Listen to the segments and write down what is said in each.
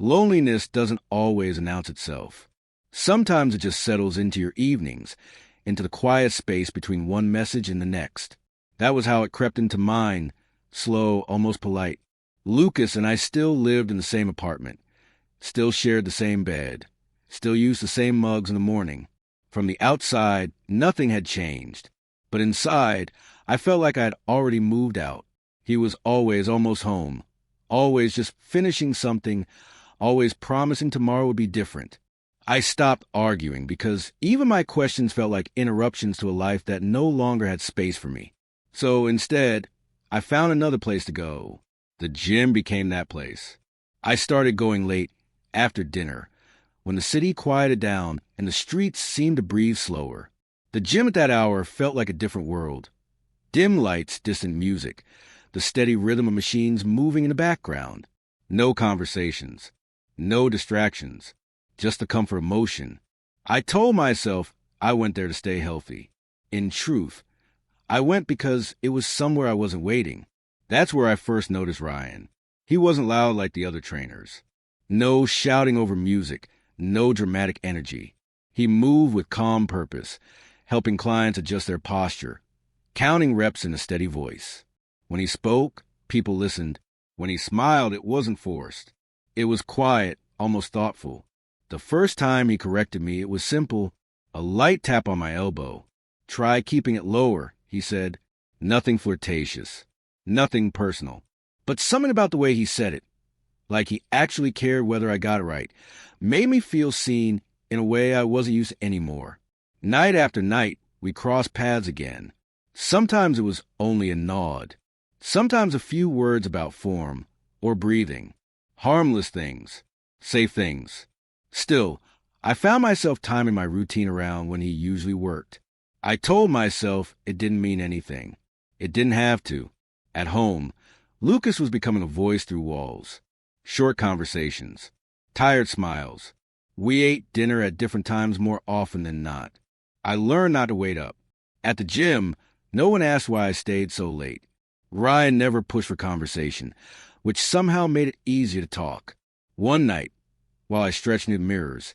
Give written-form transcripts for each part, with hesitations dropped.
Loneliness doesn't always announce itself. Sometimes it just settles into your evenings, into the quiet space between one message and the next. That was how it crept into mine, slow, almost polite. Lucas and I still lived in the same apartment, still shared the same bed, still used the same mugs in the morning. From the outside, nothing had changed. But inside, I felt like I had already moved out. He was always almost home, always just finishing something, always promising tomorrow would be different. I stopped arguing because even my questions felt like interruptions to a life that no longer had space for me. So instead, I found another place to go. The gym became that place. I started going late, after dinner, when the city quieted down and the streets seemed to breathe slower. The gym at that hour felt like a different world. Dim lights, distant music, the steady rhythm of machines moving in the background. No conversations, no distractions, just the comfort of motion. I told myself I went there to stay healthy. In truth, I went because it was somewhere I wasn't waiting. That's where I first noticed Ryan. He wasn't loud like the other trainers. No shouting over music, no dramatic energy. He moved with calm purpose, helping clients adjust their posture, counting reps in a steady voice. When he spoke, people listened. When he smiled, it wasn't forced. It was quiet, almost thoughtful. The first time he corrected me, it was simple, a light tap on my elbow. "Try keeping it lower," he said. Nothing flirtatious, nothing personal. But something about the way he said it, like he actually cared whether I got it right, made me feel seen in a way I wasn't used to anymore. Night after night, we crossed paths again. Sometimes it was only a nod. Sometimes a few words about form or breathing. Harmless things, safe things. Still, I found myself timing my routine around when he usually worked. I told myself it didn't mean anything. It didn't have to. At home, Lucas was becoming a voice through walls. Short conversations. Tired smiles. We ate dinner at different times more often than not. I learned not to wait up. At the gym, no one asked why I stayed so late. Ryan never pushed for conversation, which somehow made it easier to talk. One night, while I stretched near the mirrors,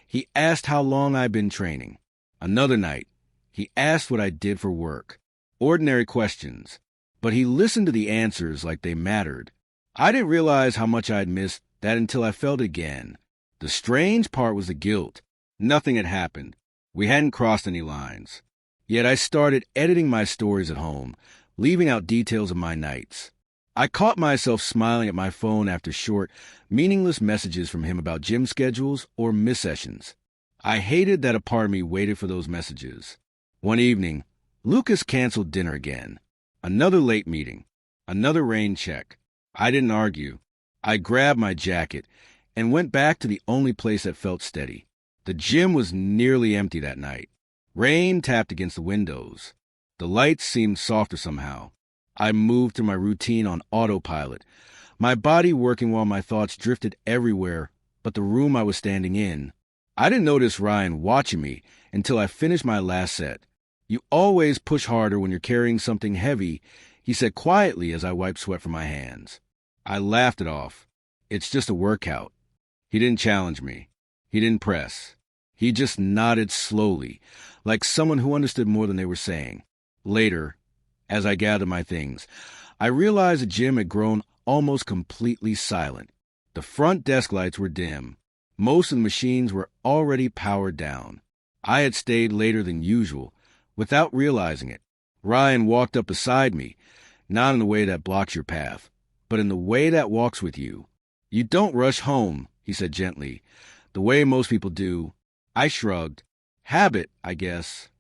he asked how long I'd been training. Another night, he asked what I did for work. Ordinary questions, but he listened to the answers like they mattered. I didn't realize how much I'd missed that until I felt it again. The strange part was the guilt. Nothing had happened. We hadn't crossed any lines. Yet I started editing my stories at home, leaving out details of my nights. I caught myself smiling at my phone after short, meaningless messages from him about gym schedules or miss sessions. I hated that a part of me waited for those messages. One evening, Lucas canceled dinner again. Another late meeting. Another rain check. I didn't argue. I grabbed my jacket and went back to the only place that felt steady. The gym was nearly empty that night. Rain tapped against the windows. The lights seemed softer somehow. I moved through my routine on autopilot, my body working while my thoughts drifted everywhere but the room I was standing in. I didn't notice Ryan watching me until I finished my last set. "You always push harder when you're carrying something heavy," he said quietly as I wiped sweat from my hands. I laughed it off. It's just a workout. He didn't challenge me. He didn't press. He just nodded slowly, like someone who understood more than they were saying. Later, as I gathered my things, I realized the gym had grown almost completely silent. The front desk lights were dim. Most of the machines were already powered down. I had stayed later than usual, without realizing it. Ryan walked up beside me, not in the way that blocks your path, but in the way that walks with you. "You don't rush home," he said gently, "the way most people do." I shrugged. "Habit, I guess."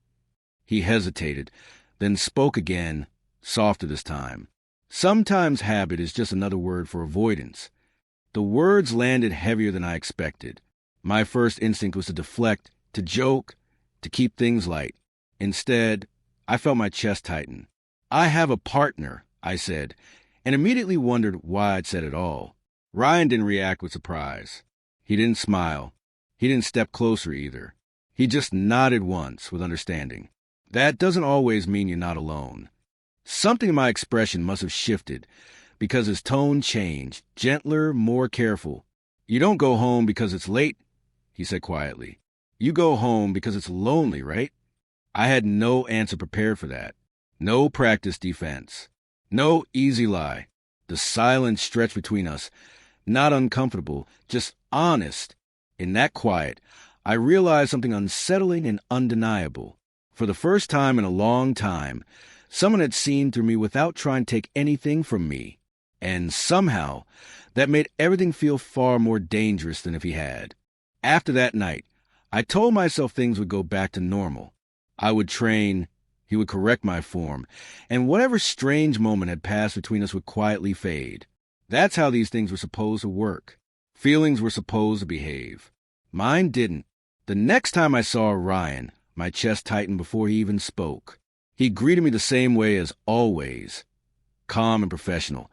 He hesitated, then spoke again, softer this time. Sometimes habit is just another word for avoidance. The words landed heavier than I expected. My first instinct was to deflect, to joke, to keep things light. Instead, I felt my chest tighten. "I have a partner," I said, and immediately wondered why I'd said it all. Ryan didn't react with surprise. He didn't smile. He didn't step closer either. He just nodded once with understanding. That doesn't always mean you're not alone. Something in my expression must have shifted, because his tone changed, gentler, more careful. You don't go home because it's late, he said quietly. You go home because it's lonely, right? I had no answer prepared for that. No practice defense. No easy lie. The silence stretched between us. Not uncomfortable, just honest. In that quiet, I realized something unsettling and undeniable. For the first time in a long time, someone had seen through me without trying to take anything from me. And somehow, that made everything feel far more dangerous than if he had. After that night, I told myself things would go back to normal. I would train, he would correct my form, and whatever strange moment had passed between us would quietly fade. That's how these things were supposed to work. Feelings were supposed to behave. Mine didn't. The next time I saw Ryan, my chest tightened before he even spoke. He greeted me the same way as always, calm and professional,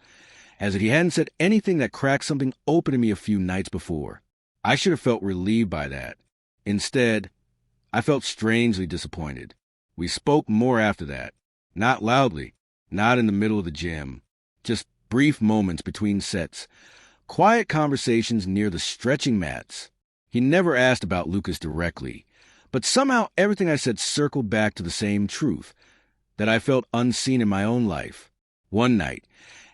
as if he hadn't said anything that cracked something open in me a few nights before. I should have felt relieved by that. Instead, I felt strangely disappointed. We spoke more after that. Not loudly, not in the middle of the gym. Just brief moments between sets. Quiet conversations near the stretching mats. He never asked about Lucas directly, but somehow everything I said circled back to the same truth, that I felt unseen in my own life. One night,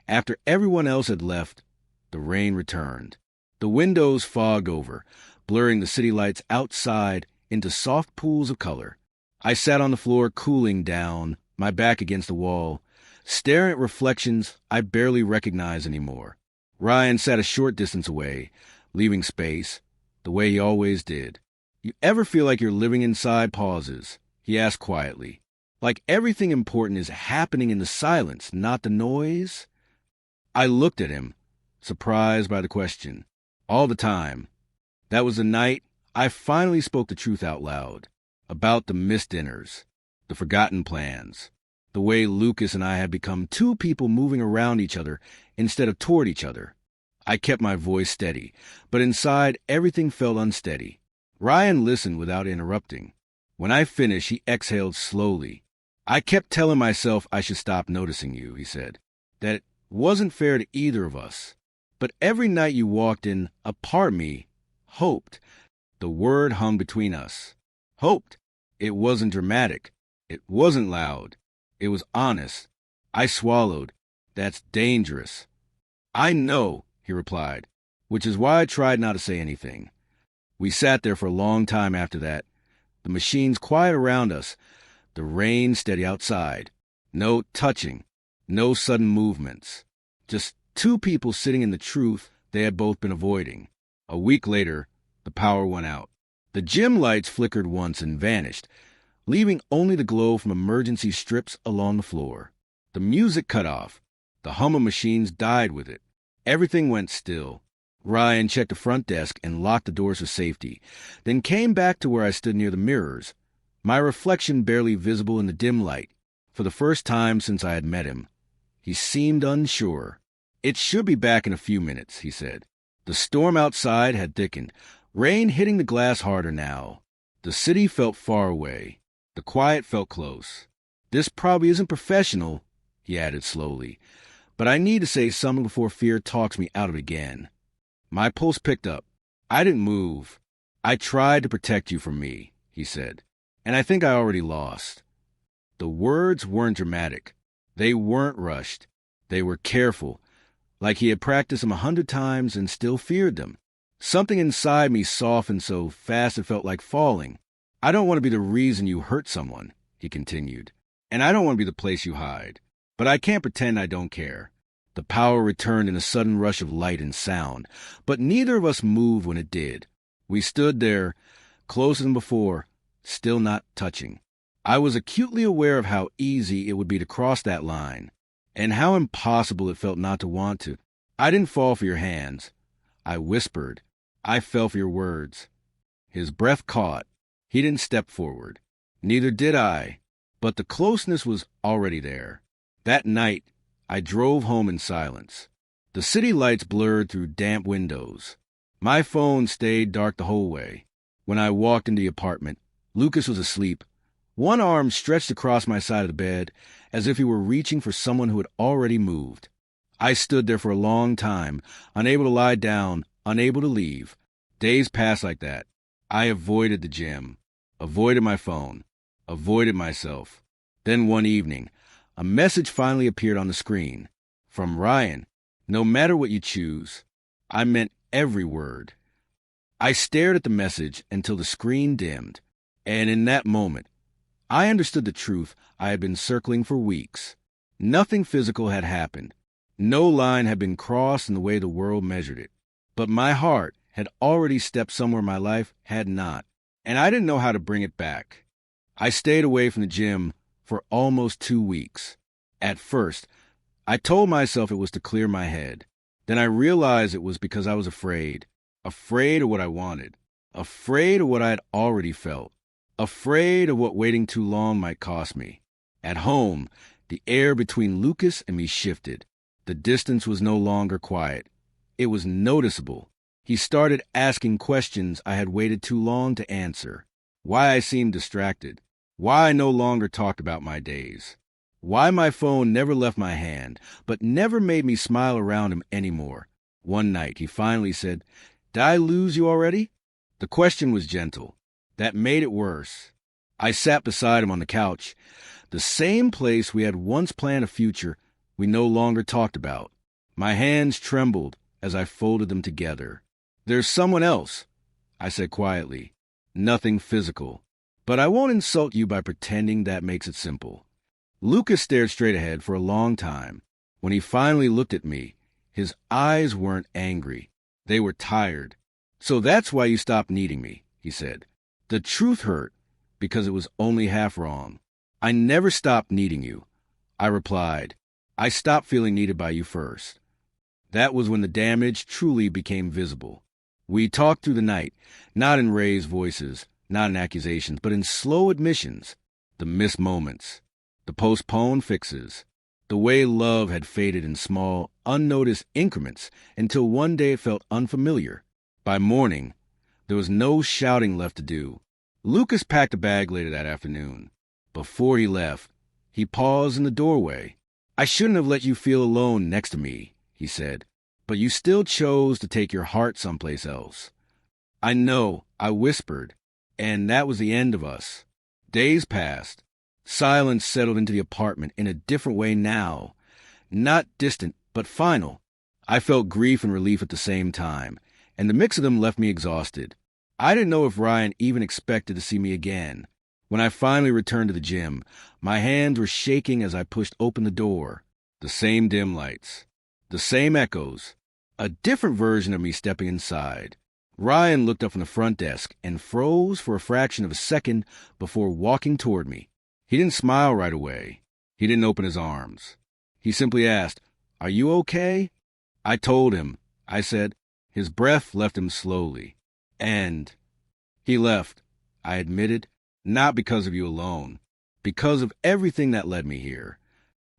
after everyone else had left, the rain returned. The windows fogged over, blurring the city lights outside into soft pools of color. I sat on the floor cooling down, my back against the wall, staring at reflections I barely recognized anymore. Ryan sat a short distance away, leaving space, the way he always did. You ever feel like you're living inside pauses? He asked quietly. Like everything important is happening in the silence, not the noise? I looked at him, surprised by the question. All the time. That was the night I finally spoke the truth out loud. About the missed dinners, the forgotten plans, the way Lucas and I had become two people moving around each other instead of toward each other. I kept my voice steady, but inside everything felt unsteady. Ryan listened without interrupting. When I finished, he exhaled slowly. I kept telling myself I should stop noticing you, he said, that it wasn't fair to either of us. But every night you walked in, a part of me hoped. The word hung between us. Hoped. It wasn't dramatic. It wasn't loud. It was honest. I swallowed. That's dangerous. I know, he replied, which is why I tried not to say anything. We sat there for a long time after that, the machines quiet around us, the rain steady outside. No touching, no sudden movements. Just two people sitting in the truth they had both been avoiding. A week later, the power went out. The gym lights flickered once and vanished, leaving only the glow from emergency strips along the floor. The music cut off. The hum of machines died with it. Everything went still. Ryan checked the front desk and locked the doors for safety, then came back to where I stood near the mirrors, my reflection barely visible in the dim light. For the first time since I had met him, he seemed unsure. It should be back in a few minutes, he said. The storm outside had thickened, rain hitting the glass harder now. The city felt far away. The quiet felt close. This probably isn't professional, he added slowly, but I need to say something before fear talks me out of it again. My pulse picked up. I didn't move. I tried to protect you from me, he said, and I think I already lost. The words weren't dramatic. They weren't rushed. They were careful, like he had practiced them 100 times and still feared them. Something inside me softened so fast it felt like falling. I don't want to be the reason you hurt someone, he continued, and I don't want to be the place you hide. But I can't pretend I don't care. The power returned in a sudden rush of light and sound, but neither of us moved when it did. We stood there, closer than before, still not touching. I was acutely aware of how easy it would be to cross that line, and how impossible it felt not to want to. I didn't fall for your hands. I whispered. I fell for your words. His breath caught. He didn't step forward. Neither did I, but the closeness was already there. That night, I drove home in silence. The city lights blurred through damp windows. My phone stayed dark the whole way. When I walked into the apartment, Lucas was asleep, one arm stretched across my side of the bed, as if he were reaching for someone who had already moved. I stood there for a long time, unable to lie down, unable to leave. Days passed like that. I avoided the gym, avoided my phone, avoided myself. Then one evening, a message finally appeared on the screen. From Ryan. No matter what you choose. I meant every word. I stared at the message until the screen dimmed, and in that moment, I understood the truth I had been circling for weeks. Nothing physical had happened. No line had been crossed in the way the world measured it. But my heart had already stepped somewhere my life had not, and I didn't know how to bring it back. I stayed away from the gym for almost 2 weeks. At first, I told myself it was to clear my head. Then I realized it was because I was afraid. Afraid of what I wanted. Afraid of what I had already felt. Afraid of what waiting too long might cost me. At home, the air between Lucas and me shifted. The distance was no longer quiet. It was noticeable. He started asking questions I had waited too long to answer. Why I seemed distracted. Why I no longer talked about my days. Why my phone never left my hand, but never made me smile around him anymore. One night, he finally said, "Did I lose you already?" The question was gentle. That made it worse. I sat beside him on the couch, the same place we had once planned a future we no longer talked about. My hands trembled as I folded them together. "There's someone else," I said quietly. "Nothing physical. But I won't insult you by pretending that makes it simple." Lucas stared straight ahead for a long time. When he finally looked at me, his eyes weren't angry. They were tired. "So that's why you stopped needing me," he said. The truth hurt because it was only half wrong. "I never stopped needing you," I replied. "I stopped feeling needed by you first." That was when the damage truly became visible. We talked through the night, not in raised voices, not in accusations, but in slow admissions. The missed moments, the postponed fixes, the way love had faded in small, unnoticed increments until one day it felt unfamiliar. By morning, there was no shouting left to do. Lucas packed a bag later that afternoon. Before he left, he paused in the doorway. "I shouldn't have let you feel alone next to me," he said, "but you still chose to take your heart someplace else." "I know," I whispered, and that was the end of us. Days passed. Silence settled into the apartment in a different way now. Not distant, but final. I felt grief and relief at the same time, and the mix of them left me exhausted. I didn't know if Ryan even expected to see me again. When I finally returned to the gym, my hands were shaking as I pushed open the door. The same dim lights. The same echoes. A different version of me stepping inside. Ryan looked up from the front desk and froze for a fraction of a second before walking toward me. He didn't smile right away. He didn't open his arms. He simply asked, "Are you okay?" I told him. I said. His breath left him slowly. "And he left," I admitted, "not because of you alone, because of everything that led me here."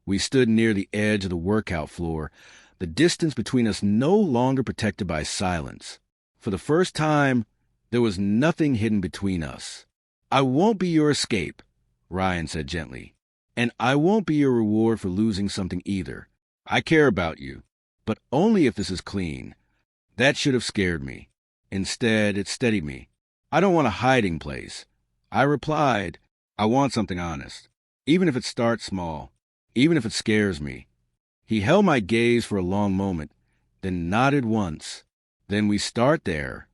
We stood near the edge of the workout floor, the distance between us no longer protected by silence. For the first time, there was nothing hidden between us. "I won't be your escape," Ryan said gently, "and I won't be your reward for losing something either. I care about you, but only if this is clean." That should have scared me. Instead, it steadied me. "I don't want a hiding place," I replied. "I want something honest, even if it starts small, even if it scares me." He held my gaze for a long moment, then nodded once. "Then we start there.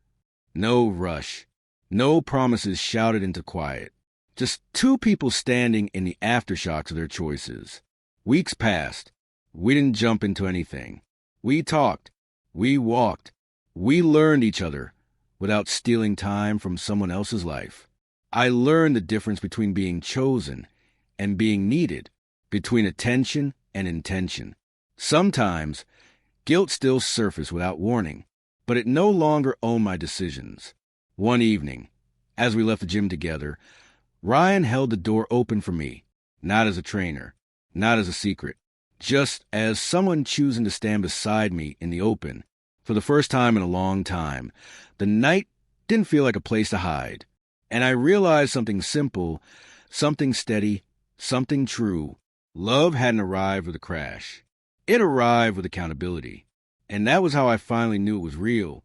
No rush. No promises shouted into quiet. Just two people standing in the aftershocks of their choices." Weeks passed. We didn't jump into anything. We talked. We walked. We learned each other without stealing time from someone else's life. I learned the difference between being chosen and being needed, between attention and intention. Sometimes, guilt still surfaced without warning, but it no longer owned my decisions. One evening, as we left the gym together, Ryan held the door open for me, not as a trainer, not as a secret, just as someone choosing to stand beside me in the open. For the first time in a long time, the night didn't feel like a place to hide. And I realized something simple, something steady, something true. Love hadn't arrived with a crash. It arrived with accountability. And that was how I finally knew it was real.